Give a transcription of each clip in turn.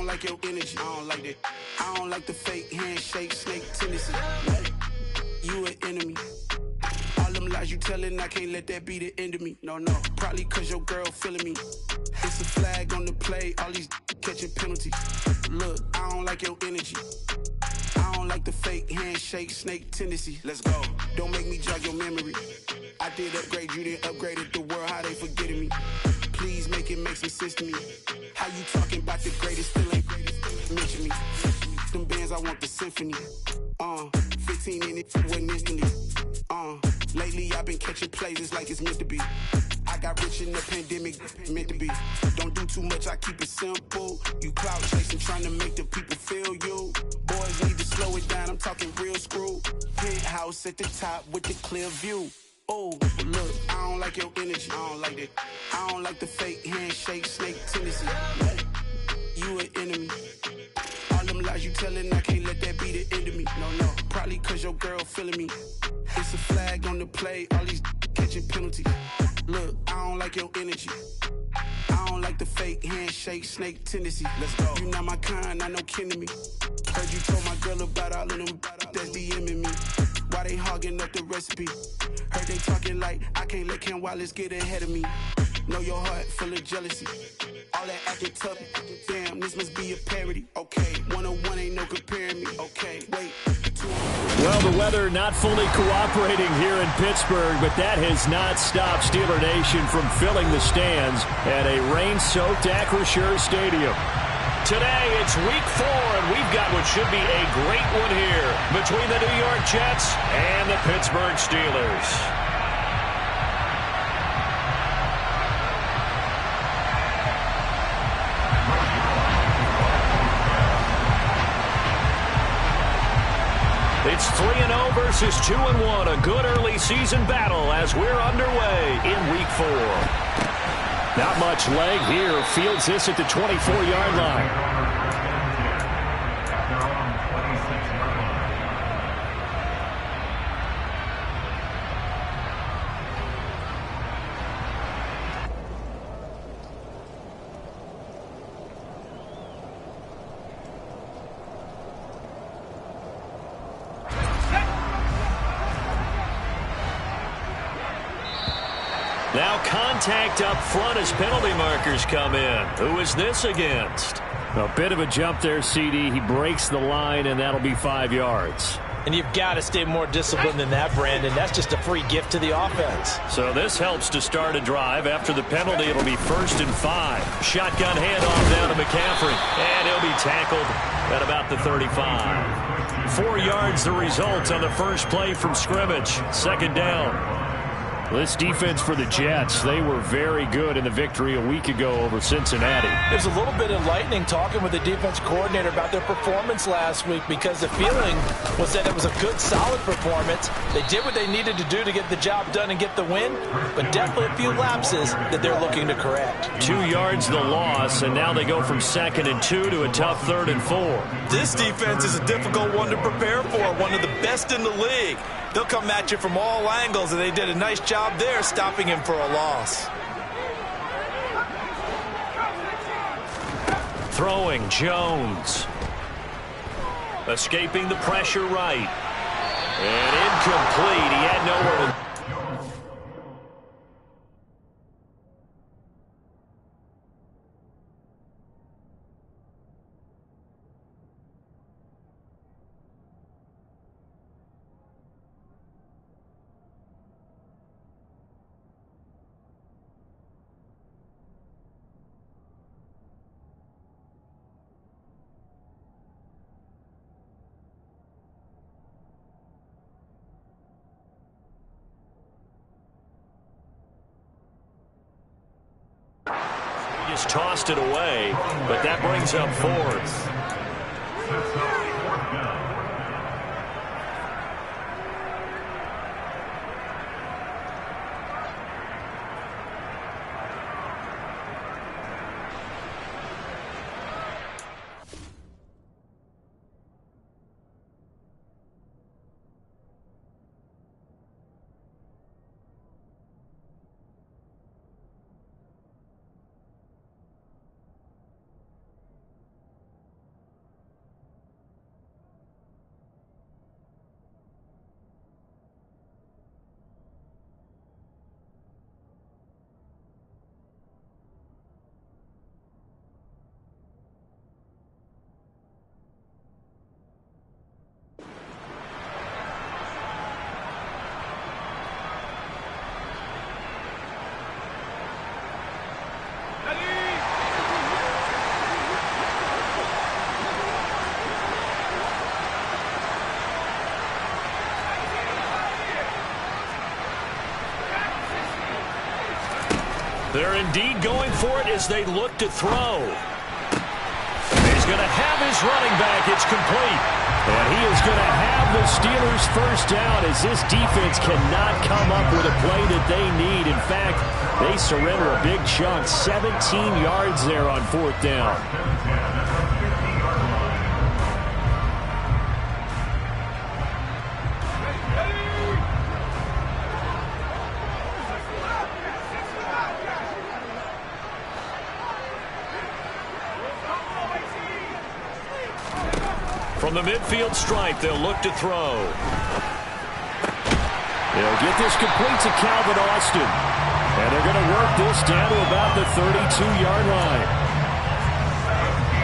don't like your energy. I don't like that. I don't like the fake handshake, snake tendency. You an enemy. All them lies you telling, I can't let that be the end of me. No, probably cause your girl feeling me. It's a flag on the play, all these catching penalties. Look, I don't like your energy. I don't like the fake handshake, snake tendency. Let's go. Don't make me jog your memory. I did upgrade, you didn't upgrade it. The world, how they forgetting me. Please make it make some sense to me. How you talking about the greatest, still ain't mention me. Them bands, I want the symphony. 15 in it, wasn't instantly. Lately I've been catching plays, it's like it's meant to be. I got rich in the pandemic, meant to be. Don't do too much, I keep it simple. You clout chasing, trying to make the people feel you. Boys need to slow it down, I'm talking real screw. Penthouse at the top with the clear view. Oh, look, I don't like your energy. I don't like that. I don't like the fake handshake, snake tendency. You an enemy. All them lies you telling, I can't let that be the end of me. No, probably cause your girl feeling me. It's a flag on the play, all these catching penalties. Look, I don't like your energy. I don't like the fake handshake, snake tendency. Let's go. You not my kind, I know kin to me. Heard you told my girl about all of them that's DMing me. Why they hogging up the recipe? Heard they talking like I can't let Ken Wallace get ahead of me. Know your heart full of jealousy. All that acting tough, damn, this must be a parody. Okay, 101 ain't no comparing me. Okay, wait. Well, the weather not fully cooperating here in Pittsburgh, but that has not stopped Steeler Nation from filling the stands at a rain-soaked Acrisure Stadium. Today, it's week 4, and we've got what should be a great one here between the New York Jets and the Pittsburgh Steelers. It's 3-0 versus 2-1, a good early season battle as we're underway in week 4. Not much leg here. Fields this at the 24-yard line. Now contact up front as penalty markers come in. Who is this against? A bit of a jump there, CD. He breaks the line, and that'll be 5 yards. And you've got to stay more disciplined than that, Brandon. That's just a free gift to the offense. So this helps to start a drive. After the penalty, it'll be 1st and 5. Shotgun handoff down to McCaffrey. And he'll be tackled at about the 35. 4 yards the result on the first play from scrimmage. 2nd down. This defense for the Jets, they were very good in the victory a week ago over Cincinnati. There's a little bit enlightening talking with the defense coordinator about their performance last week because the feeling was that it was a good, solid performance. They did what they needed to do to get the job done and get the win, but definitely a few lapses that they're looking to correct. 2 yards the loss, and now they go from 2nd and 2 to a tough 3rd and 4. This defense is a difficult one to prepare for, one of the best in the league. They'll come at you from all angles, and they did a nice job there stopping him for a loss. Throwing Jones. Escaping the pressure right. And incomplete. He had nowhere to... Just tossed it away, but that brings up 4th. They're indeed going for it as they look to throw. He's going to have his running back. It's complete. And he is going to have the Steelers first down as this defense cannot come up with a play that they need. In fact, they surrender a big chunk, 17 yards there on 4th down. From the midfield stripe, they'll look to throw. They'll get this complete to Calvin Austin. And they're going to work this down to about the 32-yard line.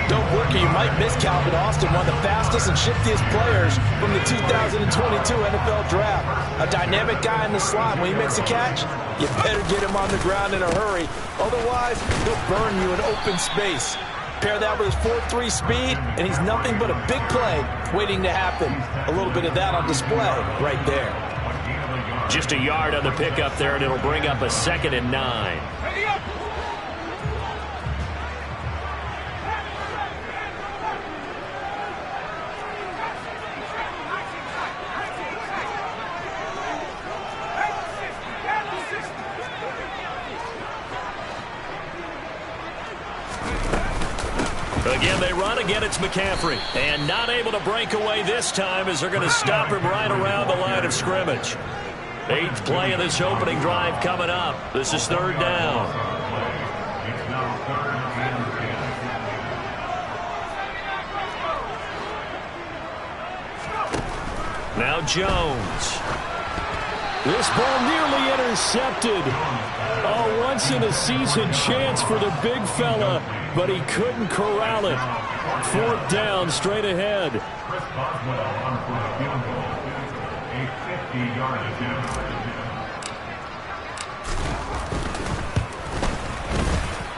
Don't work or you might miss Calvin Austin, one of the fastest and shiftiest players from the 2022 NFL Draft. A dynamic guy in the slot. When he makes a catch, you better get him on the ground in a hurry. Otherwise, he'll burn you in open space. Pair that with his 4.3 speed, and he's nothing but a big play waiting to happen. A little bit of that on display right there. Just a yard on the pickup there, and it'll bring up a 2nd and 9. Again, they run. Again, it's McCaffrey. And not able to break away this time as they're going to stop him right around the line of scrimmage. 8th play of this opening drive coming up. This is 3rd down. Now Jones. This ball nearly intercepted. A once-in-a-season chance for the big fella, but he couldn't corral it. 4th down, straight ahead.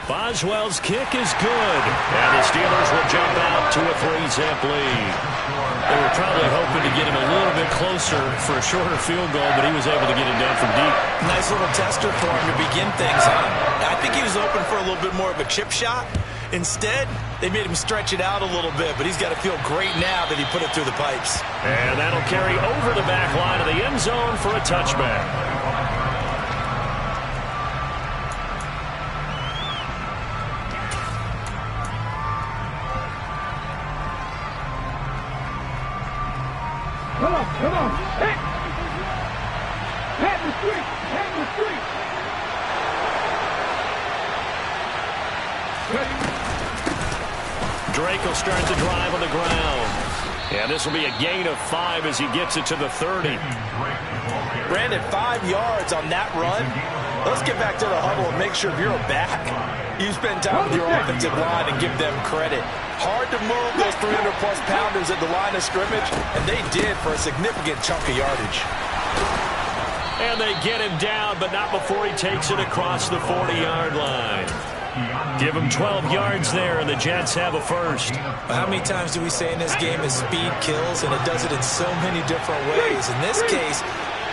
Boswell's kick is good, and the Steelers will jump out to a 3-zip lead. They were probably hoping to get him a little bit closer for a shorter field goal, but he was able to get it down from deep. Nice little tester for him to begin things, huh? I think he was open for a little bit more of a chip shot. Instead, they made him stretch it out a little bit, but he's got to feel great now that he put it through the pipes. And that'll carry over the back line of the end zone for a touchback. Come on. Hit the street. Drake will start the drive on the ground. And this will be a gain of 5 as he gets it to the 30. Brandon, 5 yards on that run. Let's get back to the huddle and make sure if you're a back, you spend time with your offensive line and give them credit. Hard to move those 300-plus pounders at the line of scrimmage, and they did for a significant chunk of yardage. And they get him down, but not before he takes it across the 40-yard line. Give him 12 yards there, and the Jets have a first. How many times do we say in this game is speed kills, and it does it in so many different ways. In this case,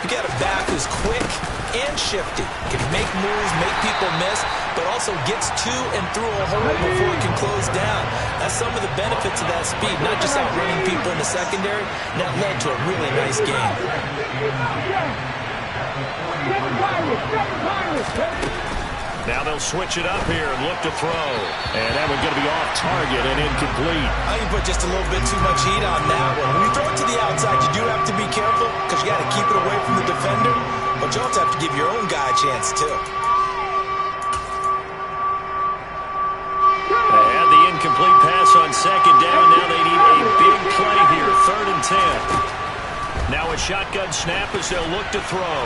you got a back who's quick and shifty. Can make moves, make people miss, but also gets to and through a hole before it can close down. That's some of the benefits of that speed, not just outrunning people in the secondary. And that led to a really nice game. Now they'll switch it up here and look to throw. And that one's going to be off target and incomplete. I think you put just a little bit too much heat on that one. When you throw it to the outside, you do have to be careful because you got to keep it away from the defender. But you also have to give your own guy a chance, too. They had the incomplete pass on 2nd down. Now they need a big play here, 3rd and 10. Now a shotgun snap as they'll look to throw.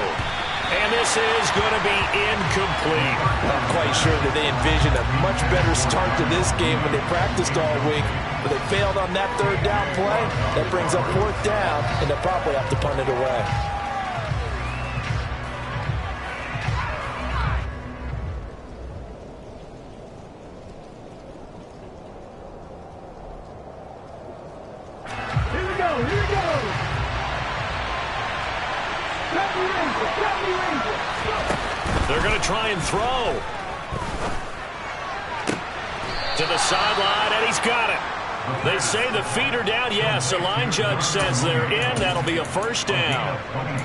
And this is going to be incomplete. I'm quite sure that they envisioned a much better start to this game when they practiced all week. But they failed on that 3rd down play. That brings up 4th down, and they'll probably have to punt it away. Here we go. They're going to try and throw. To the sideline, and he's got it. They say the feet are down. Yes, the line judge says they're in. That'll be a first down.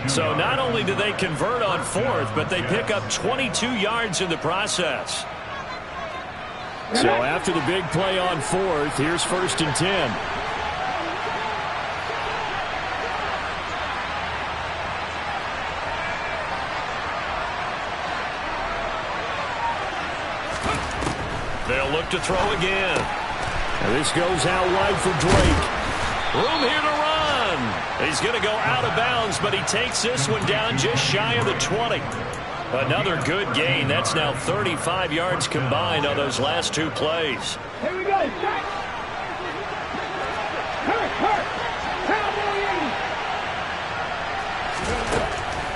So not only do they convert on fourth, but they pick up 22 yards in the process. So after the big play on fourth, here's 1st and 10. They'll look to throw again. And this goes out wide for Drake. Room here to run. He's going to go out of bounds, but he takes this one down just shy of the 20. Another good gain. That's now 35 yards combined on those last 2 plays. Here we go.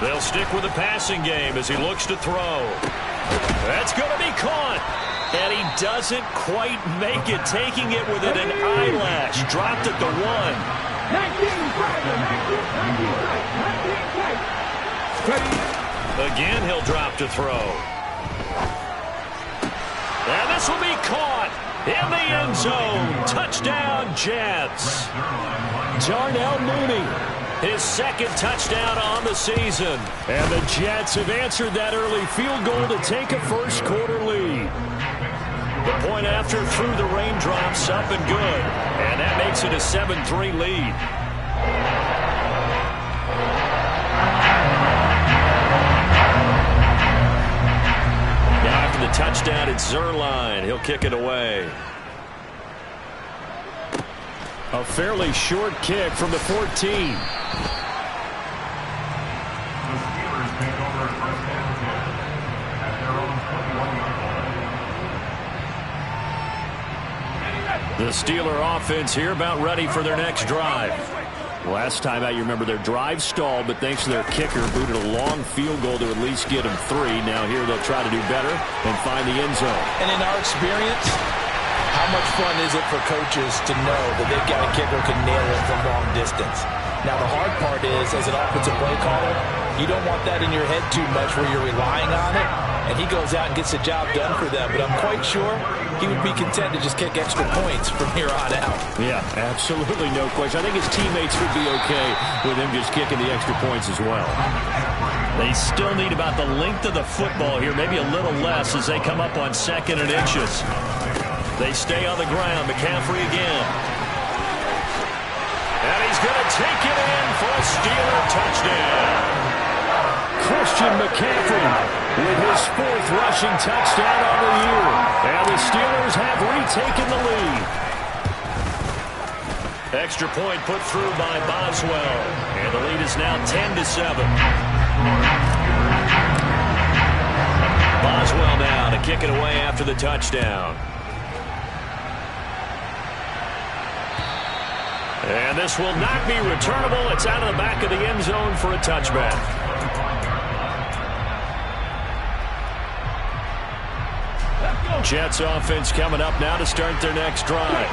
They'll stick with the passing game as he looks to throw. That's going to be caught. And he doesn't quite make it, taking it within an eyelash. Dropped at the 1. Again, he'll drop to throw. And this will be caught in the end zone. Touchdown, Jets. Darnell Mooney, his 2nd touchdown on the season. And the Jets have answered that early field goal to take a first-quarter lead. The point after through the raindrops, up and good. And that makes it a 7-3 lead. Now after the touchdown, it's Zuerlein. He'll kick it away. A fairly short kick from the 14. The Steeler offense here about ready for their next drive. Last time out, you remember their drive stalled, but thanks to their kicker, booted a long field goal to at least get them 3. Now here they'll try to do better and find the end zone. And in our experience, how much fun is it for coaches to know that they've got a kicker who can nail it from long distance? Now the hard part is, as an offensive play caller, you don't want that in your head too much where you're relying on it. And he goes out and gets the job done for them. But I'm quite sure he would be content to just kick extra points from here on out. Yeah, absolutely no question. I think his teammates would be okay with him just kicking the extra points as well. They still need about the length of the football here, maybe a little less as they come up on 2nd and inches. They stay on the ground. McCaffrey again. And he's going to take it in for a Steeler touchdown. Christian McCaffrey with his 4th rushing touchdown on the year. And the Steelers have retaken the lead. Extra point put through by Boswell. And the lead is now 10-7. Boswell now to kick it away after the touchdown. And this will not be returnable. It's out of the back of the end zone for a touchback. Jets offense coming up now to start their next drive.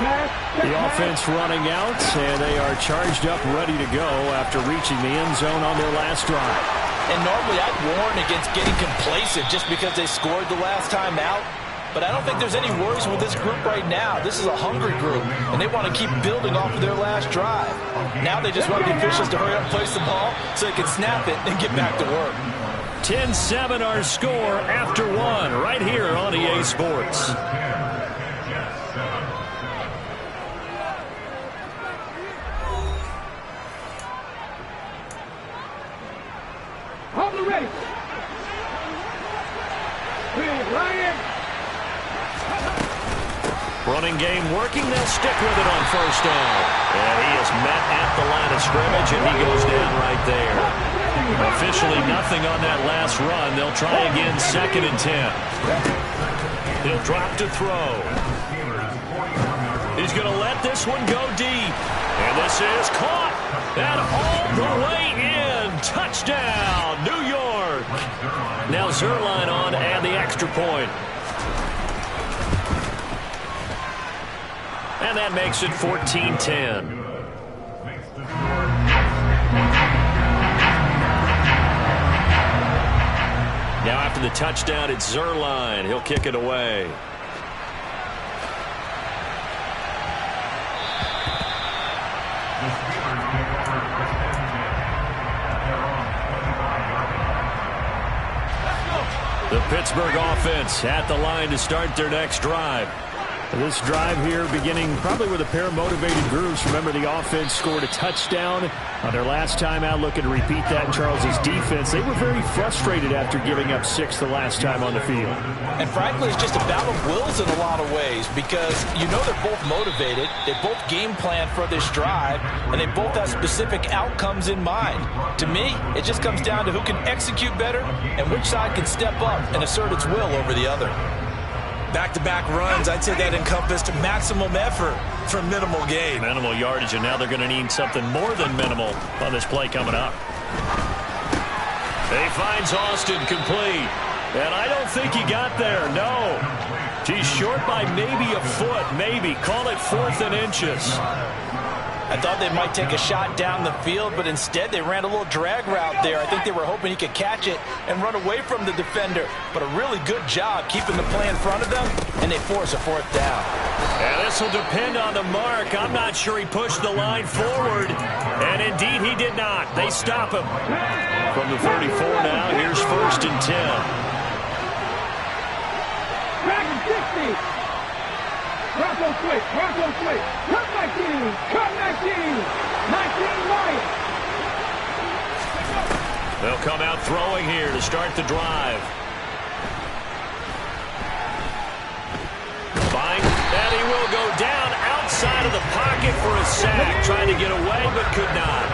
The offense running out, and they are charged up, ready to go after reaching the end zone on their last drive. And normally I'd warn against getting complacent just because they scored the last time out. But I don't think there's any worries with this group right now. This is a hungry group, and they want to keep building off of their last drive. Now they just want the officials to hurry up and place the ball so they can snap it and get back to work. 10-7 our score after 1 right here on EA Sports. Hold the ready. Ryan. Running game working. They'll stick with it on 1st down. And he is met at the line of scrimmage, and he goes down right there. Officially nothing on that last run. They'll try again 2nd and 10. He'll drop to throw. He's going to let this one go deep. And this is caught. And all the way in. Touchdown, New York. Now Zuerlein on to add the extra point. And that makes it 14-10. Now after the touchdown, it's Zuerlein. He'll kick it away. The Pittsburgh offense at the line to start their next drive. This drive here beginning probably with a pair of motivated groups. Remember, the offense scored a touchdown on their last time out, looking to repeat that in Charles' defense. They were very frustrated after giving up 6 the last time on the field. And frankly, it's just a battle of wills in a lot of ways because you know they're both motivated, they both game plan for this drive, and they both have specific outcomes in mind. To me, it just comes down to who can execute better and which side can step up and assert its will over the other. Back-to-back runs, I'd say that encompassed maximum effort for minimal gain. Minimal yardage, and now they're going to need something more than minimal on this play coming up. He finds Austin complete. And I don't think he got there, no. He's short by maybe a foot, maybe. Call it 4th and inches. I thought they might take a shot down the field, but instead they ran a little drag route there. I think they were hoping he could catch it and run away from the defender. But a really good job keeping the play in front of them, and they force a 4th down. And this will depend on the mark. I'm not sure he pushed the line forward. And indeed he did not. They stop him. From the 34 now, here's 1st and 10. Back and 60. Bronco switch. Cut 19. 19 right. They'll come out throwing here to start the drive. Fine. And he will go down outside of the pocket for a sack. Trying to get away, but could not.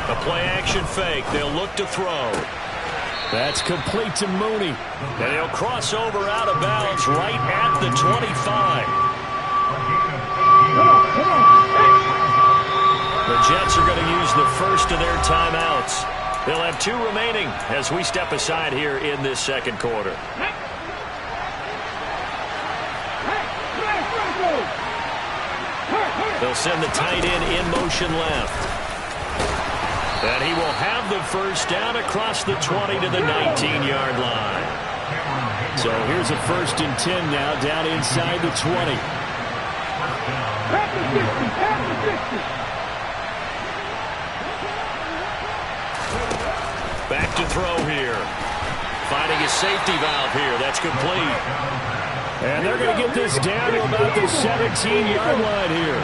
A play-action fake. They'll look to throw. That's complete to Mooney. And he'll cross over out of bounds right at the 25. The Jets are going to use the first of their timeouts. They'll have 2 remaining as we step aside here in this second quarter. They'll send the tight end in motion left. And he will have the first down across the 20 to the 19-yard line. So here's a 1st and 10 now down inside the 20. Back to throw here. Finding a safety valve here. That's complete. And they're going to get this down to about the 17-yard line here.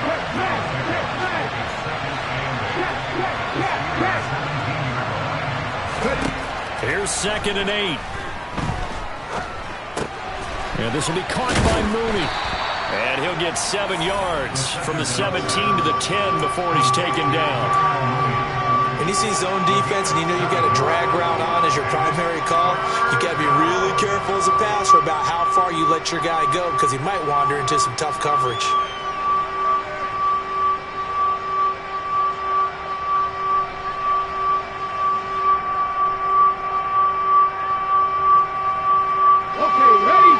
Here's 2nd and 8. And this will be caught by Mooney. And he'll get 7 yards from the 17 to the 10 before he's taken down. When you see zone defense and you know you've got a drag route on as your primary call, you got to be really careful as a passer about how far you let your guy go because he might wander into some tough coverage.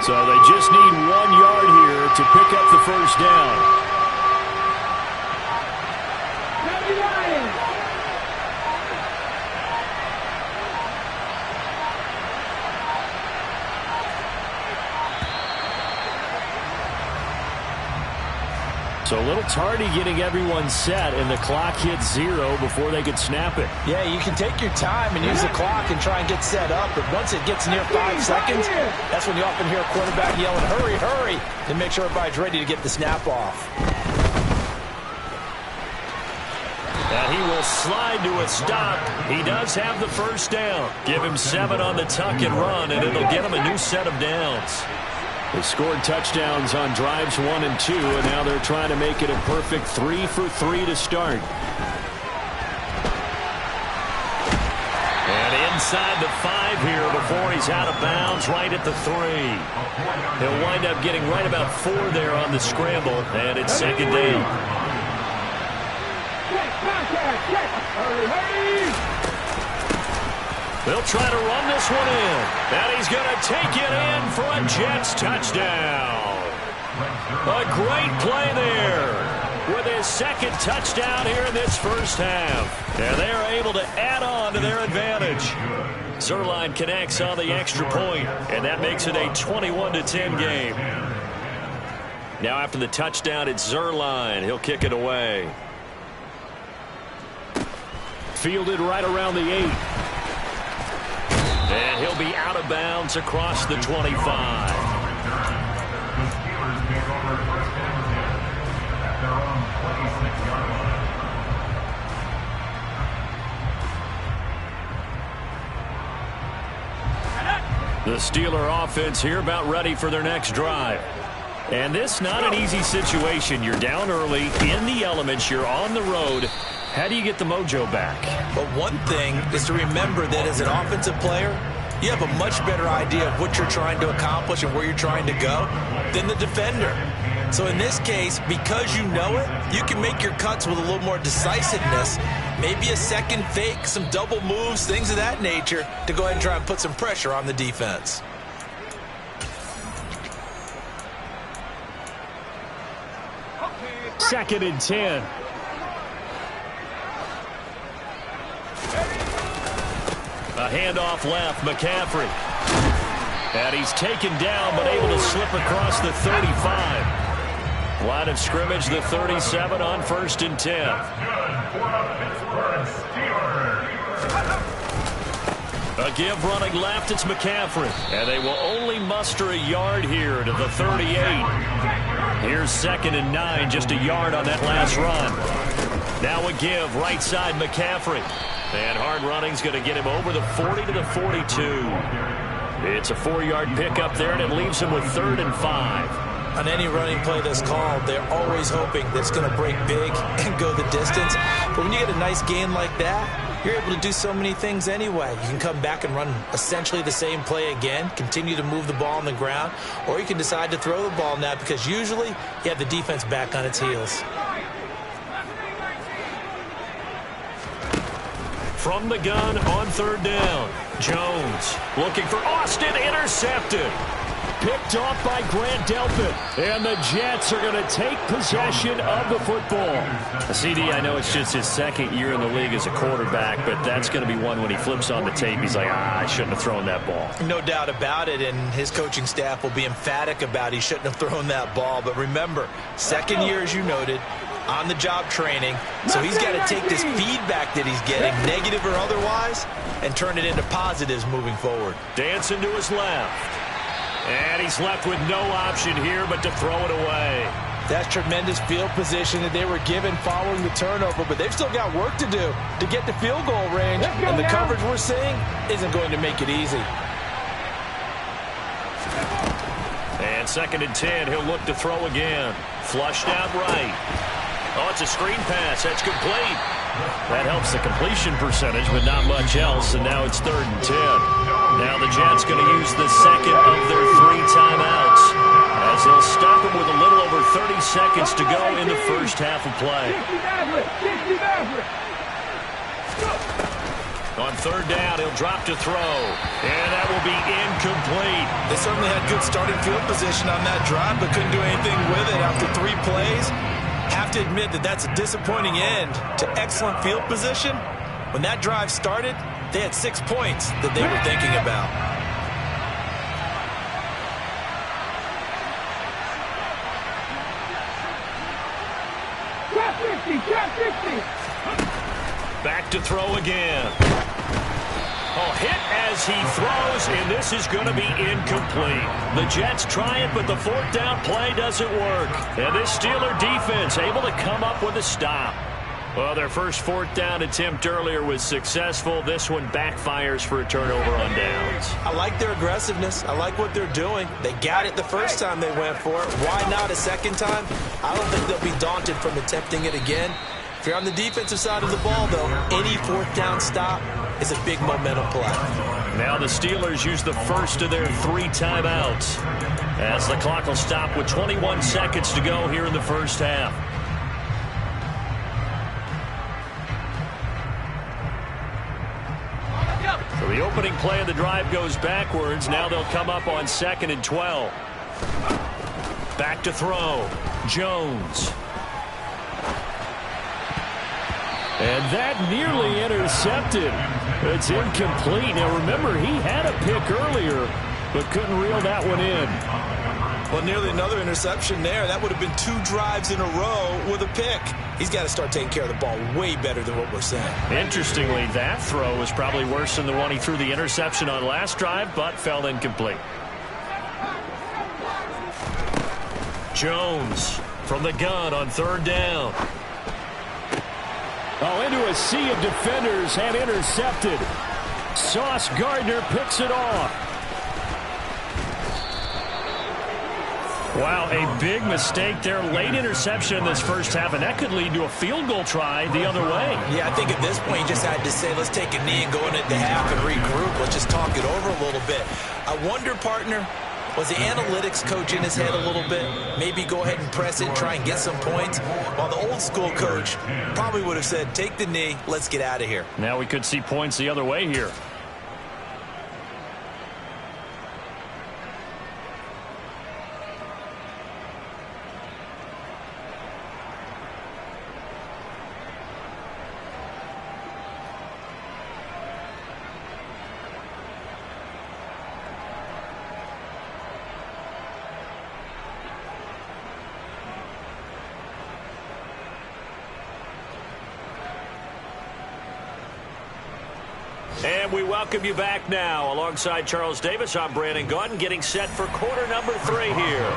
So they just need 1 yard here to pick up the first down. So a little tardy getting everyone set, and the clock hits 0 before they could snap it. Yeah, you can take your time and use the clock and try and get set up, but once it gets near 5 seconds, that's when you often hear a quarterback yelling, hurry, hurry, to make sure everybody's ready to get the snap off. And he will slide to a stop. He does have the first down. Give him 7 on the tuck and run, and it'll get him a new set of downs. They scored touchdowns on drives 1 and 2, and now they're trying to make it a perfect 3 for 3 to start. And inside the 5 here before he's out of bounds, right at the 3. He'll wind up getting right about 4 there on the scramble, and it's 2nd down. They'll try to run this one in. And he's going to take it in for a Jets touchdown. A great play there with his 2nd touchdown here in this first half. And they're able to add on to their advantage. Zuerlein connects on the extra point, and that makes it a 21-10 game. Now after the touchdown, it's Zuerlein. He'll kick it away. Fielded right around the 8. And he'll be out of bounds across the 25. The Steeler offense here about ready for their next drive. And this not an easy situation. You're down early, in the elements, you're on the road. How do you get the mojo back? But one thing is to remember that as an offensive player, you have a much better idea of what you're trying to accomplish and where you're trying to go than the defender. So in this case, because you know it, you can make your cuts with a little more decisiveness, maybe a second fake, some double moves, things of that nature, to go ahead and try and put some pressure on the defense. Second and 10. A handoff left, McCaffrey. And he's taken down, but able to slip across the 35. Line of scrimmage, the 37 on 1st and 10. A give running left, it's McCaffrey. And they will only muster a yard here to the 38. Here's 2nd and 9, just a yard on that last run. Now a give, right side McCaffrey. And hard running's going to get him over the 40 to the 42. It's a 4-yard pickup there, and it leaves him with 3rd and 5. On any running play that's called, they're always hoping that it's going to break big and go the distance. But when you get a nice gain like that, you're able to do so many things anyway. You can come back and run essentially the same play again, continue to move the ball on the ground, or you can decide to throw the ball now because usually you have the defense back on its heels. From the gun on 3rd down, Jones looking for Austin, intercepted. Picked off by Grant Delpit. And the Jets are going to take possession of the football. CD, I know it's just his 2nd year in the league as a quarterback, but that's going to be one when he flips on the tape, he's like, I shouldn't have thrown that ball. No doubt about it, and his coaching staff will be emphatic about he shouldn't have thrown that ball. But remember, 2nd year, as you noted, on-the-job training, so he's got to take this feedback that he's getting, negative or otherwise, and turn it into positives moving forward. Dancing to his left. And he's left with no option here but to throw it away. That's tremendous field position that they were given following the turnover, but they've still got work to do to get to field goal range, and the coverage we're seeing isn't going to make it easy. And 2nd and 10, he'll look to throw again. Flushed out right. Oh, it's a screen pass. That's complete. That helps the completion percentage, but not much else, and now it's 3rd and 10. Now the Jets going to use the 2nd of their 3 timeouts as they'll stop him with a little over 30 seconds to go in the first half of play. On 3rd down, he'll drop to throw, and that will be incomplete. They certainly had good starting field position on that drive, but couldn't do anything with it after 3 plays. Have to admit that that's a disappointing end to excellent field position. When that drive started, they had 6 points that they were thinking about. Trap 50. Back to throw again. Oh, hit as he throws, and this is going to be incomplete. The Jets try it, but the 4th down play doesn't work. And this Steeler defense able to come up with a stop. Well, their first 4th down attempt earlier was successful. This one backfires for a turnover on downs. I like their aggressiveness. I like what they're doing. They got it the first time they went for it. Why not a second time? I don't think they'll be daunted from attempting it again. If you're on the defensive side of the ball, though, any 4th down stop is a big momentum play. Now the Steelers use the first of their 3 timeouts as the clock will stop with 21 seconds to go here in the first half. So the opening play of the drive goes backwards. Now they'll come up on 2nd and 12. Back to throw. Jones. And that nearly intercepted. It's incomplete. Now remember, he had a pick earlier. but couldn't reel that one in. Well, nearly another interception there. That would have been 2 drives in a row with a pick. He's got to start taking care of the ball way better than what we're saying. Interestingly, that throw was probably worse than the one he threw the interception on last drive, but fell incomplete. Jones from the gun on 3rd down. Oh, into a sea of defenders and intercepted. Sauce Gardner picks it off. Wow, a big mistake there. Late interception in this first half, and that could lead to a field goal try the other way. Yeah, I think at this point you just had to say, let's take a knee and go into the half and regroup. Let's just talk it over a little bit. I wonder, partner, was the analytics coach in his head a little bit? Maybe go ahead and press it and try and get some points? While the old school coach probably would have said, take the knee, let's get out of here. Now we could see points the other way here. And we welcome you back now. Alongside Charles Davis, I'm Brandon Gaudin, getting set for quarter number 3 here.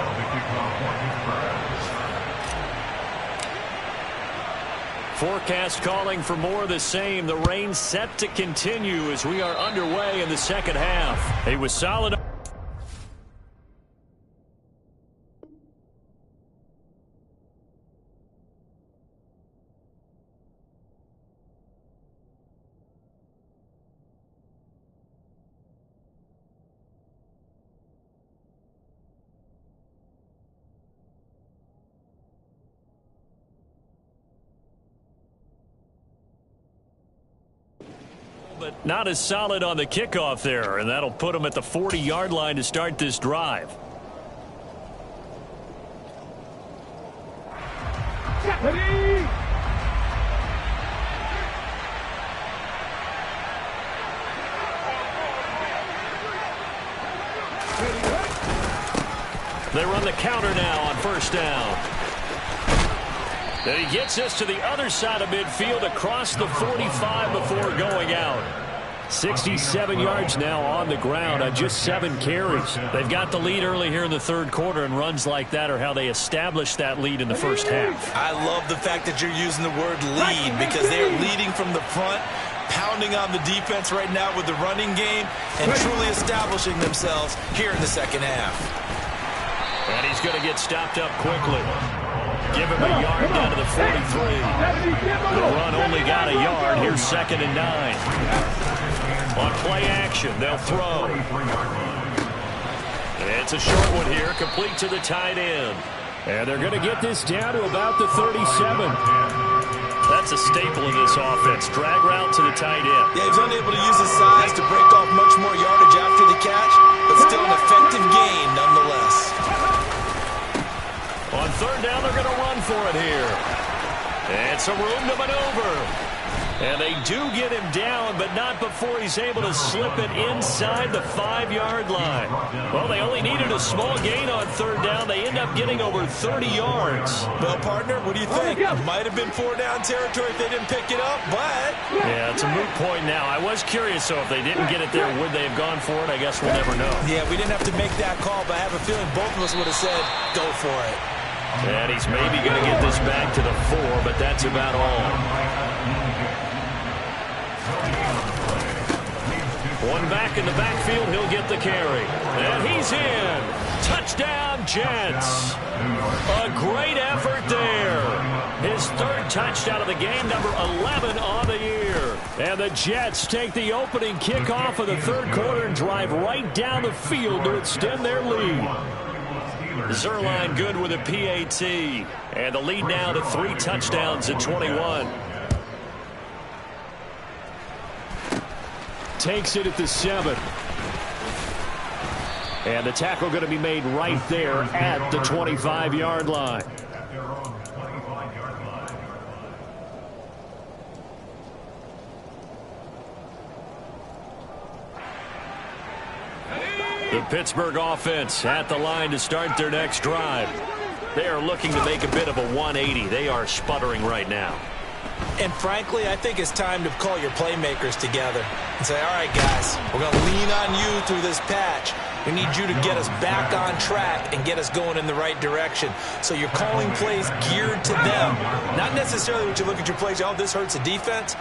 Forecast calling for more of the same. The rain set to continue as we are underway in the second half. He was solid. But not as solid on the kickoff there, and that'll put them at the 40-yard line to start this drive. They run the counter now on 1st down. And he gets us to the other side of midfield across the 45 before going out. 67 yards now on the ground on just 7 carries. They've got the lead early here in the 3rd quarter, and runs like that are how they established that lead in the first half. I love the fact that you're using the word lead because they're leading from the front, pounding on the defense right now with the running game, and truly establishing themselves here in the second half. And he's going to get stopped up quickly. Give him a yard down to the 43. The run only got a yard. Here's 2nd and 9. On play action, they'll throw. It's a short one here, complete to the tight end. And they're going to get this down to about the 37. That's a staple in this offense. Drag route to the tight end. Yeah, he's unable to use his size to break off much more yardage after the catch, but still an effective gain nonetheless. On 3rd down, they're going to run for it here. And some room to maneuver. And they do get him down, but not before he's able to slip it inside the 5-yard line. Well, they only needed a small gain on 3rd down. They end up getting over 30 yards. Well, partner, what do you think? It might have been 4-down territory if they didn't pick it up, but... Yeah, it's a moot point now. I was curious, so if they didn't get it there, would they have gone for it? I guess we'll never know. Yeah, we didn't have to make that call, but I have a feeling both of us would have said, go for it. And he's maybe going to get this back to the 4, but that's about all. One back in the backfield, he'll get the carry. And he's in. Touchdown, Jets. A great effort there. His 3rd touchdown of the game, number 11 on the year. And the Jets take the opening kickoff of the 3rd quarter and drive right down the field to extend their lead. Zuerlein good with a PAT. And the lead now to 3 touchdowns at 21. Takes it at the 7. And the tackle going to be made right there at the 25-yard line. The Pittsburgh offense at the line to start their next drive. They are looking to make a bit of a 180. They are sputtering right now. And frankly, I think it's time to call your playmakers together and say, all right, guys, we're going to lean on you through this patch. We need you to get us back on track and get us going in the right direction. So you're calling plays geared to them. Not necessarily when you look at your plays, oh, this hurts the defense.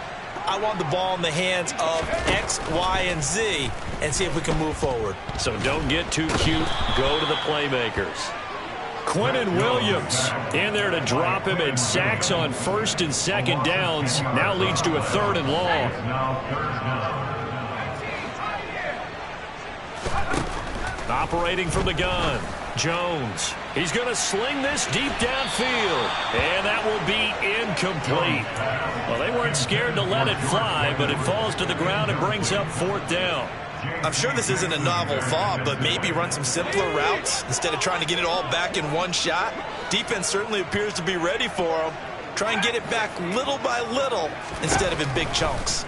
I want the ball in the hands of X, Y, and Z and see if we can move forward. So don't get too cute. Go to the playmakers. Quinnen Williams in there to drop him, and sacks on first and second downs. Now leads to a 3rd and long. Operating from the gun, Jones. He's going to sling this deep downfield, and that will be incomplete. Well, they weren't scared to let it fly, but it falls to the ground and brings up 4th down. I'm sure this isn't a novel thought, but maybe run some simpler routes instead of trying to get it all back in one shot. Defense certainly appears to be ready for them. Try and get it back little by little instead of in big chunks.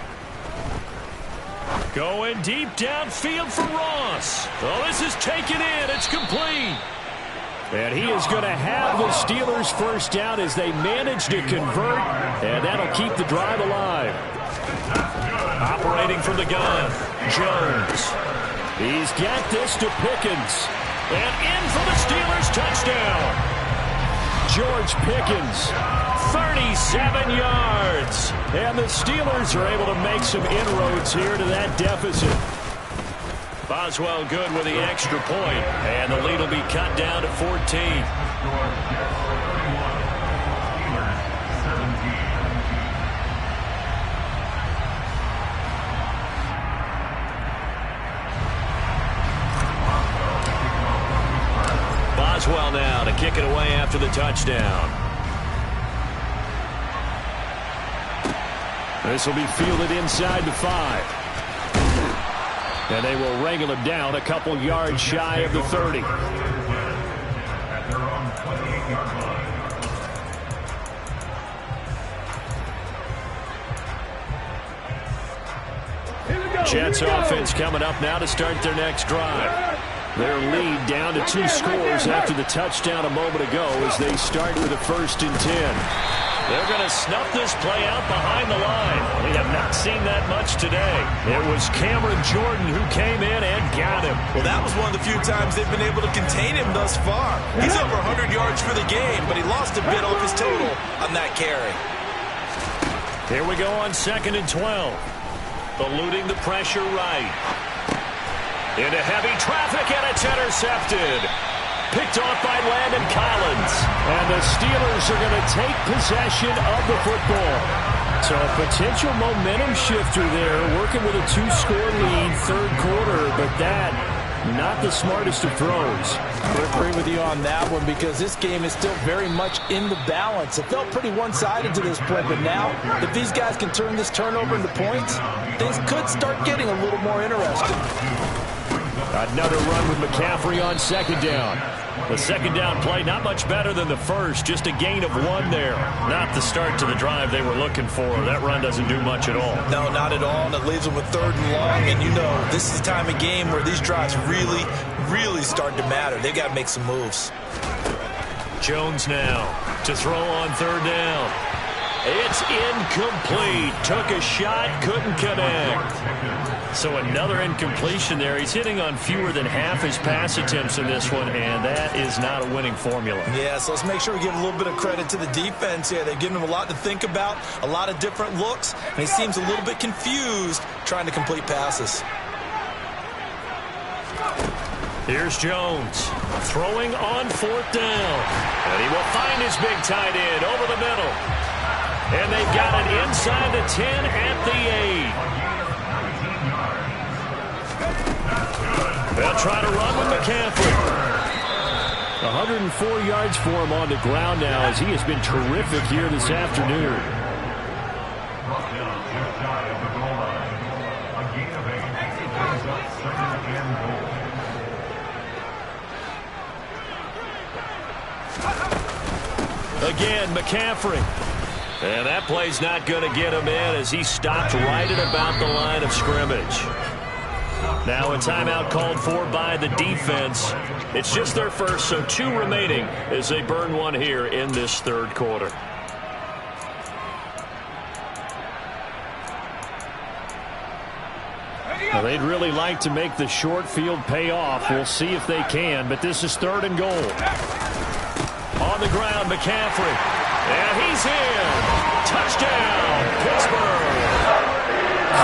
Going deep downfield for Ross. Oh, this is taken in. It's complete. And he is going to have the Steelers' first down as they manage to convert, and that'll keep the drive alive. Operating from the gun, Jones. He's got this to Pickens. And in for the Steelers' touchdown. George Pickens, 37 yards. And the Steelers are able to make some inroads here to that deficit. Boswell good with the extra point, and the lead will be cut down to 14. Boswell now to kick it away after the touchdown. This will be fielded inside the 5. And they will wrangle him down a couple yards shy of the 30. Jets offense coming up now to start their next drive. Their lead down to 2 scores after the touchdown a moment ago as they start with a 1st and 10. They're going to snuff this play out behind the line. We have not seen that much today. It was Cameron Jordan who came in and got him. Well, that was one of the few times they've been able to contain him thus far. He's over 100 yards for the game, but he lost a bit off his total on that carry. Here we go on 2nd and 12. Eluding the pressure right. Into heavy traffic, and it's intercepted. Picked off by Landon Collins. And the Steelers are going to take possession of the football. So a potential momentum shifter there, working with a 2-score lead, 3rd quarter, but that, not the smartest of throws. I agree with you on that one because this game is still very much in the balance. It felt pretty one-sided to this point, but now, if these guys can turn this turnover into points, things could start getting a little more interesting. Another run with McCaffrey on 2nd down. The 2nd down play, not much better than the first, just a gain of 1 there. Not the start to the drive they were looking for. That run doesn't do much at all. No, not at all, and it leaves them with 3rd and long, and you know this is the time of game where these drives really start to matter. They've got to make some moves. Jones now to throw on 3rd down. It's incomplete. Took a shot, couldn't connect. So another incompletion there. He's hitting on fewer than half his pass attempts in this one, and that is not a winning formula. Yeah, so let's make sure we give a little bit of credit to the defense here. They've given him a lot to think about, a lot of different looks, and he seems a little bit confused trying to complete passes. Here's Jones throwing on 4th down. And he will find his big tight end over the middle. And they've got it inside the 10 at the 8. They'll try to run with McCaffrey. 104 yards for him on the ground now as he has been terrific here this afternoon. Again, McCaffrey. And that play's not going to get him in as he stopped right at about the line of scrimmage. Now a timeout called for by the defense. It's just their first, so 2 remaining as they burn one here in this third quarter. Well, they'd really like to make the short field pay off. We'll see if they can, but this is 3rd and goal. On the ground, McCaffrey. And he's in. Touchdown, Pittsburgh.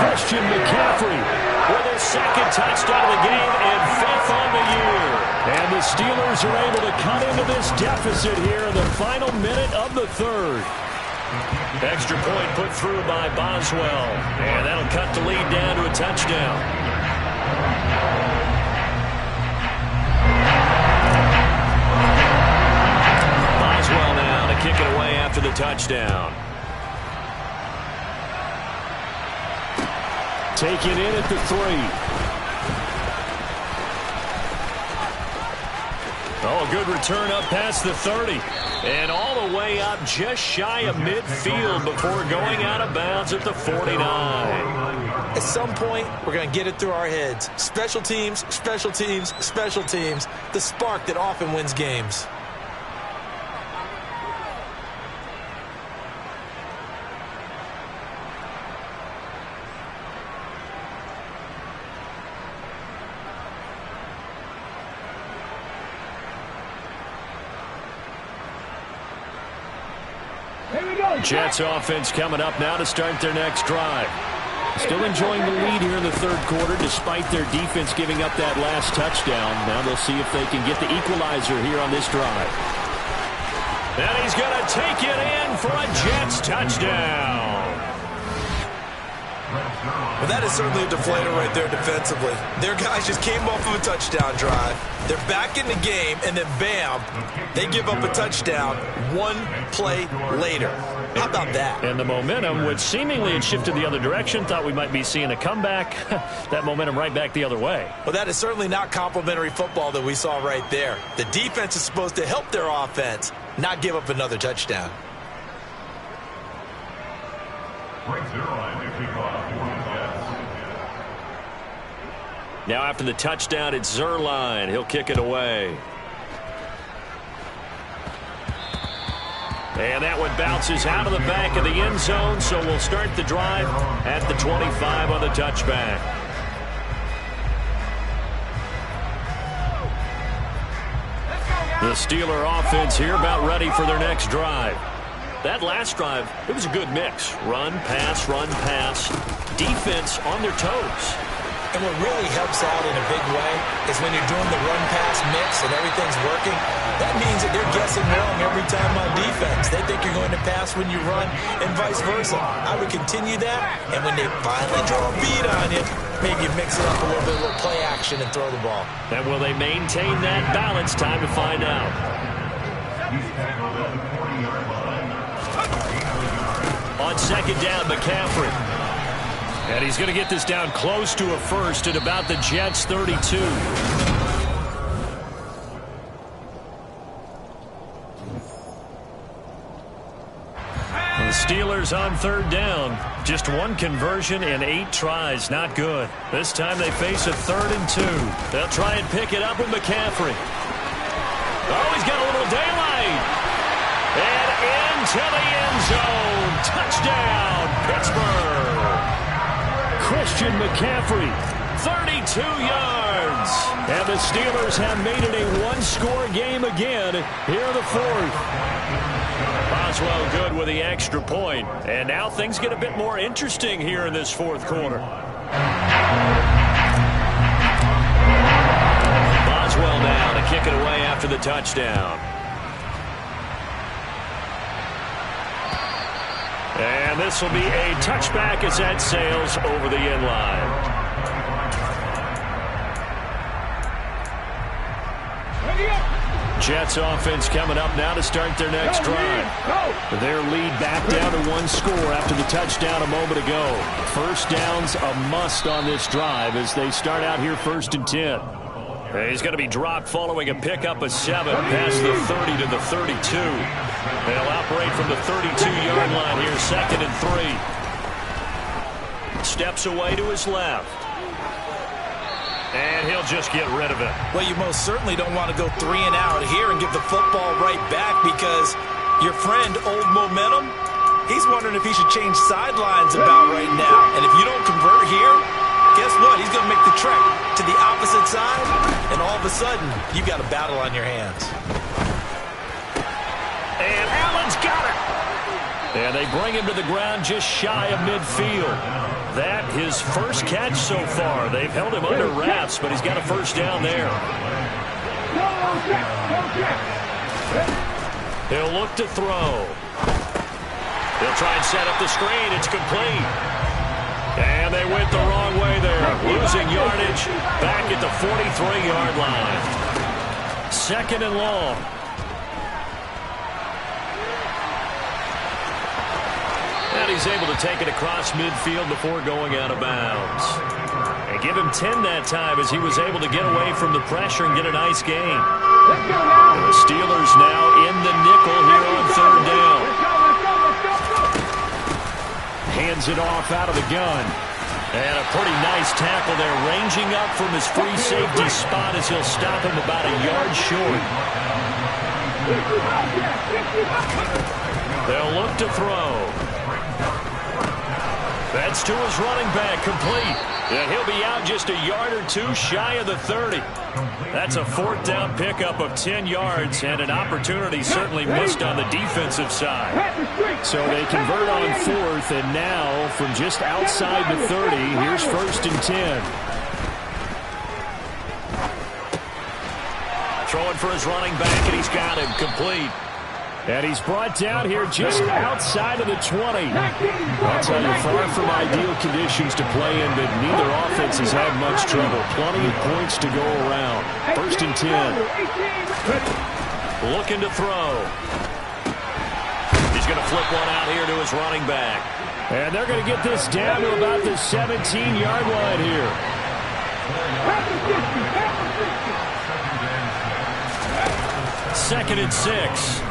Christian McCaffrey with his 2nd touchdown of the game and 5th on the year. And the Steelers are able to cut into this deficit here in the final minute of the 3rd. Extra point put through by Boswell. And that'll cut the lead down to a touchdown. Boswell now to kick it away after the touchdown. Take it in at the 3. Oh, good return up past the 30. And all the way up just shy of midfield before going out of bounds at the 49. At some point, we're going to get it through our heads. Special teams, special teams, special teams. The spark that often wins games. Jets offense coming up now to start their next drive. Still enjoying the lead here in the 3rd quarter despite their defense giving up that last touchdown. Now they'll see if they can get the equalizer here on this drive. And he's going to take it in for a Jets touchdown. Well, that is certainly a deflator right there defensively. Their guys just came off of a touchdown drive. They're back in the game, and then bam, they give up a touchdown 1 play later. How about that? And the momentum, which seemingly had shifted the other direction, thought we might be seeing a comeback. That momentum right back the other way. Well, that is certainly not complimentary football that we saw right there. The defense is supposed to help their offense, not give up another touchdown. Now after the touchdown, it's Zuerlein. He'll kick it away. And that one bounces out of the back of the end zone, so we'll start the drive at the 25 on the touchback. The Steeler offense here about ready for their next drive. That last drive, it was a good mix. Run, pass, defense on their toes. And what really helps out in a big way is when you're doing the run-pass mix and everything's working, that means that they're guessing wrong every time on defense. They think you're going to pass when you run and vice versa. I would continue that, and when they finally draw a beat on you, maybe you mix it up a little bit, a little play action and throw the ball. And will they maintain that balance? Time to find out. On 2nd down, McCaffrey. And he's going to get this down close to a first at about the Jets' 32. The Steelers on 3rd down. Just 1 conversion in 8 tries. Not good. This time they face a 3rd and 2. They'll try and pick it up with McCaffrey. Oh, he's got a little daylight. And into the end zone. Touchdown, Pittsburgh. Christian McCaffrey, 32 yards. And the Steelers have made it a 1-score game again here in the 4th. Boswell good with the extra point. And now things get a bit more interesting here in this 4th quarter. Boswell now to kick it away after the touchdown. And this will be a touchback as that sails over the end line. Jets offense coming up now to start their next drive. Their lead back down to 1 score after the touchdown a moment ago. First down's a must on this drive as they start out here 1st and 10. He's going to be dropped following a pickup of 7 past the 30 to the 32. They'll operate from the 32-yard line here, 2nd and 3. Steps away to his left. And he'll just get rid of it. Well, you most certainly don't want to go 3 and out here and give the football right back because your friend, Old Momentum, he's wondering if he should change sidelines about right now. And if you don't convert here, guess what? He's going to make the trek to the opposite side, and all of a sudden, you've got a battle on your hands. And Allen's got it. And they bring him to the ground just shy of midfield. That his first catch so far. They've held him under wraps, but he's got a first down there. He'll look to throw. He'll try and set up the screen. It's complete. And they went the wrong way there. Losing yardage back at the 43-yard line. 2nd and long. And he's able to take it across midfield before going out of bounds. And give him 10 that time as he was able to get away from the pressure and get a nice gain. And the Steelers now in the nickel here on 3rd down. Hands it off out of the gun. And a pretty nice tackle there, ranging up from his free safety spot as he'll stop him about a yard short. They'll look to throw. That's to his running back, complete. And he'll be out just a yard or two shy of the 30. That's a 4th down pickup of 10 yards and an opportunity certainly missed on the defensive side. So they convert on 4th, and now from just outside the 30, here's 1st and 10. Throwing for his running back, and he's got him complete. And he's brought down here just outside of the 20. I'll tell you, far from ideal conditions to play in, but neither offense has had much trouble. Plenty of points to go around. 1st and 10. Looking to throw. He's going to flip one out here to his running back. And they're going to get this down to about the 17-yard line here. 2nd and 6.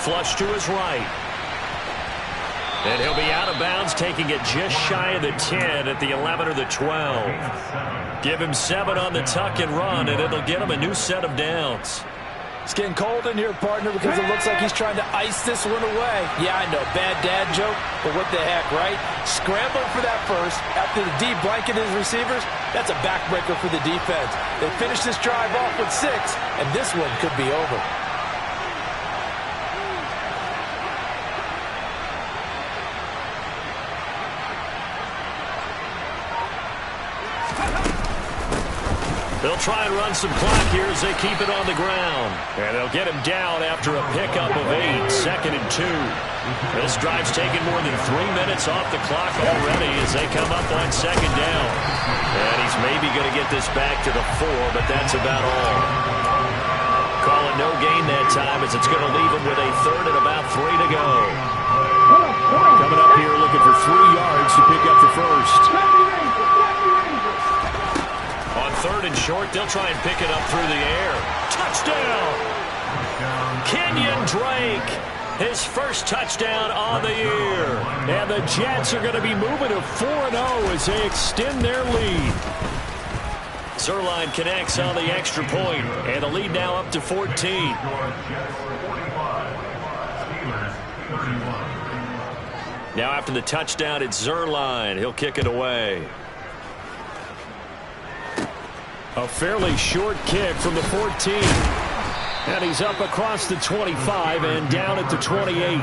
Flush to his right. And he'll be out of bounds, taking it just shy of the 10 at the 11 or the 12. Give him 7 on the tuck and run, and it'll get him a new set of downs. It's getting cold in here, partner, because it looks like he's trying to ice this one away. Yeah, I know, bad dad joke, but what the heck, right? Scrambling for that first after the D blanketed his receivers. That's a backbreaker for the defense. They finish this drive off with 6, and this one could be over. They'll try and run some clock here as they keep it on the ground. And they'll get him down after a pickup of 8, 2nd and 2. This drive's taken more than 3 minutes off the clock already as they come up on 2nd down. And he's maybe going to get this back to the 4, but that's about all. Calling no gain that time as it's going to leave him with a 3rd and about 3 to go. Coming up here looking for 3 yards to pick up the first. On 3rd and short, they'll try and pick it up through the air. Touchdown! Kenyon Drake, his first touchdown on the year. And the Jets are going to be moving to 4-0 as they extend their lead. Zuerlein connects on the extra point, and the lead now up to 14. Now after the touchdown, it's Zuerlein. He'll kick it away. A fairly short kick from the 14. And he's up across the 25 and down at the 28.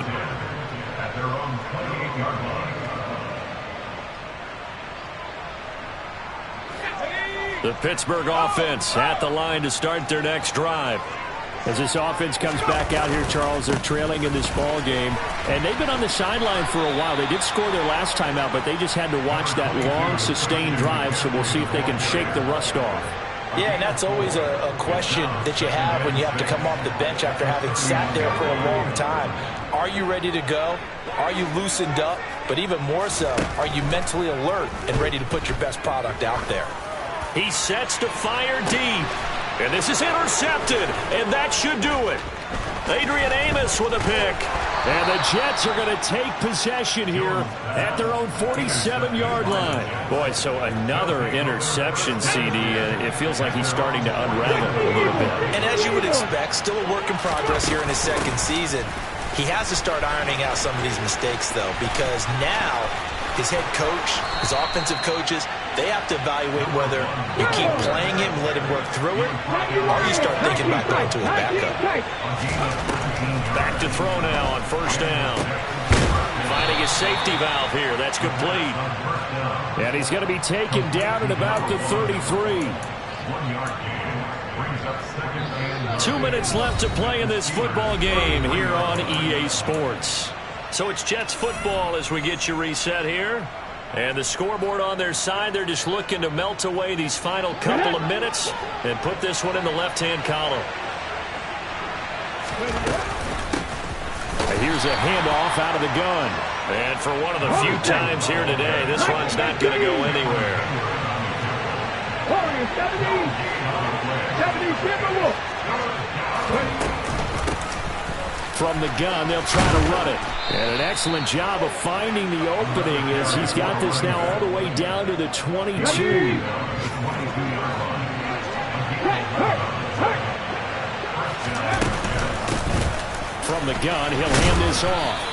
The Pittsburgh offense at the line to start their next drive. As this offense comes back out here, Charles, they're trailing in this ball game. And they've been on the sideline for a while. They did score their last time out, but they just had to watch that long, sustained drive, so we'll see if they can shake the rust off. Yeah, and that's always a question that you have when you have to come off the bench after having sat there for a long time. Are you ready to go? Are you loosened up? But even more so, are you mentally alert and ready to put your best product out there? He sets to fire deep. And this is intercepted, and that should do it. Adrian Amos with a pick. And the Jets are going to take possession here at their own 47-yard line. Boy, so another interception, CD. It feels like he's starting to unravel a little bit. And as you would expect, still a work in progress here in his second season. He has to start ironing out some of these mistakes, though, because now his head coach, his offensive coaches, they have to evaluate whether you keep playing him and let him work through it, or you start thinking about going to his backup. Back to throw now on first down. Finding his safety valve here. That's complete. And he's going to be taken down at about the 33. 2 minutes left to play in this football game here on EA Sports. So it's Jets football as we get you reset here. And the scoreboard on their side, they're just looking to melt away these final couple of minutes and put this one in the left-hand column. Here's a handoff out of the gun. And for one of the few times here today, this one's not going to go anywhere. 70, From the gun, they'll try to run it. And an excellent job of finding the opening as he's got this now all the way down to the 22. From the gun, he'll hand this off.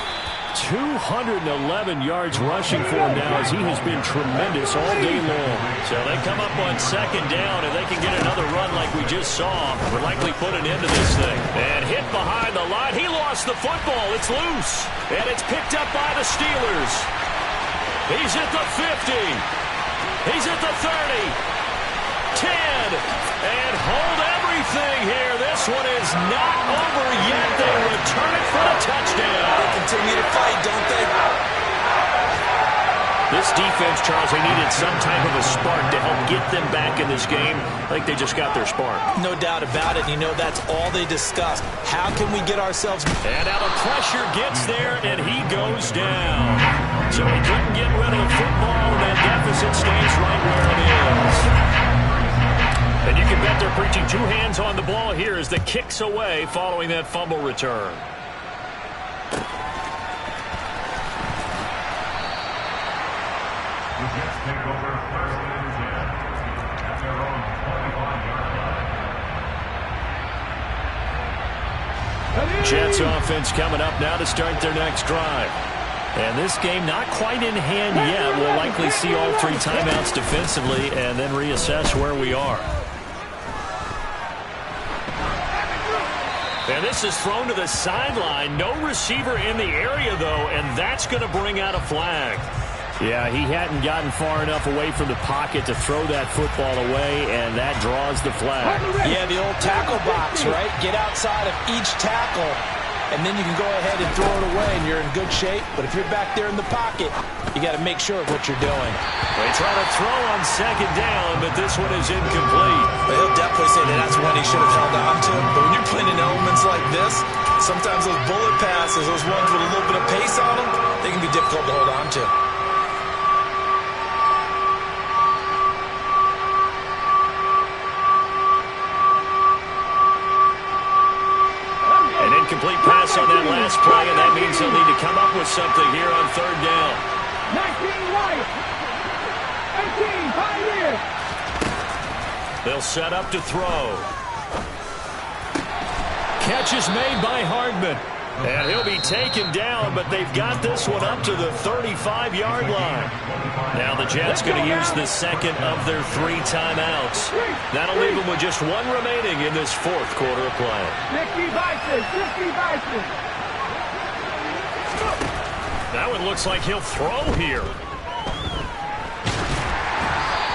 211 yards rushing for him now as he has been tremendous all day long. So they come up on second down, and they can get another run like we just saw. We're likely put an end to this thing. And hit behind the line. He lost the football. It's loose. And it's picked up by the Steelers. He's at the 50. He's at the 30. 10. And hold everything here. This one is not over yet. They return it for the touchdown. They continue to fight, don't they? This defense, Charles, they needed some type of a spark to help get them back in this game. I think they just got their spark. No doubt about it. You know, that's all they discussed. How can we get ourselves... And now the pressure gets there, and he goes down. So he couldn't get rid of the football, and that deficit stays right where it is. And you can bet they're preaching two hands on the ball here as the kick's away following that fumble return. Jets offense coming up now to start their next drive. And this game not quite in hand yet. We'll likely see all three timeouts defensively and then reassess where we are. And this is thrown to the sideline. No receiver in the area, though, and that's going to bring out a flag. Yeah, he hadn't gotten far enough away from the pocket to throw that football away, and that draws the flag. Yeah, the old tackle box, right? Get outside of each tackle, and then you can go ahead and throw it away, and you're in good shape. But if you're back there in the pocket, you got to make sure of what you're doing. They try to throw on second down, but this one is incomplete. But he'll definitely say that that's one he should have held on to. But when you're playing in elements like this, sometimes those bullet passes, those ones with a little bit of pace on them, they can be difficult to hold on to. Complete pass on that last play, and that means they'll need to come up with something here on third down. 19 right. 18 pioneer. They'll set up to throw. Catch is made by Hardman. And he'll be taken down, but they've got this one up to the 35-yard line. Now the Jets going to use the second of their three timeouts. That'll leave them with just one remaining in this fourth quarter of play. 50 Bison. That one looks like he'll throw here.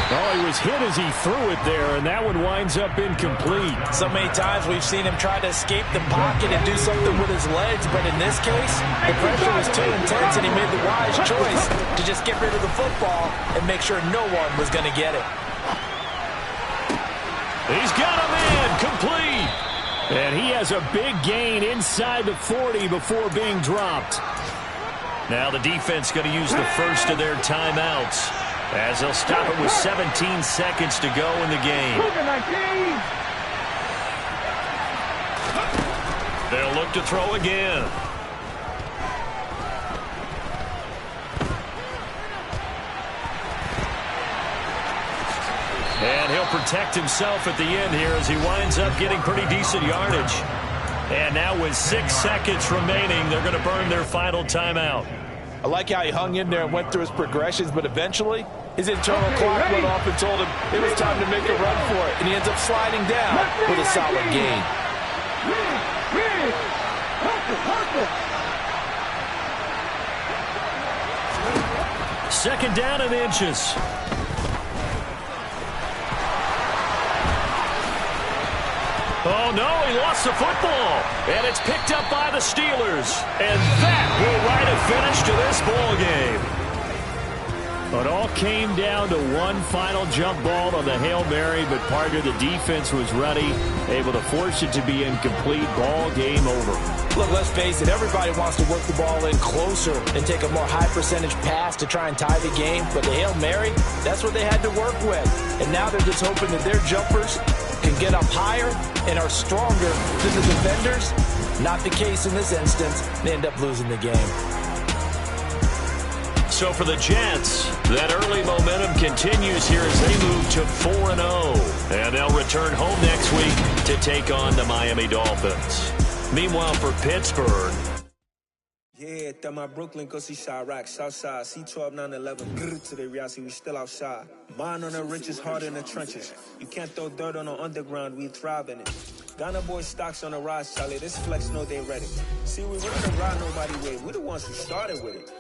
Oh, he was hit as he threw it there, and that one winds up incomplete. So many times we've seen him try to escape the pocket and do something with his legs, but in this case, the pressure was too intense, and he made the wise choice to just get rid of the football and make sure no one was going to get it. He's got a man, complete. And he has a big gain inside the 40 before being dropped. Now the defense going to use the first of their timeouts, as they'll stop it with 17 seconds to go in the game. They'll look to throw again. protect himself at the end here as he winds up getting pretty decent yardage. And now with 6 seconds remaining, they're going to burn their final timeout. I like how he hung in there and went through his progressions, but eventually his internal clock went off and told him it was time to make a run for it, and he ends up sliding down with a solid gain. Second down and inches. Oh, no, he lost the football. And it's picked up by the Steelers. And that will write a finish to this ball game. It all came down to one final jump ball on the Hail Mary, but Parker, the defense was ready, able to force it to be incomplete. Ball game over. Look, let's face it, everybody wants to work the ball in closer and take a more high-percentage pass to try and tie the game. But the Hail Mary, that's what they had to work with. And now they're just hoping that their jumpers can get up higher and are stronger than the defenders. Not the case in this instance. They end up losing the game. So for the Jets, that early momentum continues here as they move to 4-0. And they'll return home next week to take on the Miami Dolphins. Meanwhile, for Pittsburgh. Yeah, that my Brooklyn, go see Chirac, Southside, C12, 911, grrr to the reality, we still outside. Mine on the riches, hard in the trenches. You can't throw dirt on the underground, we thrive in it. Ghana boy stocks on the rise, Charlie, this flex know they ready. See, we really don't ride nobody way, we the ones who started with it.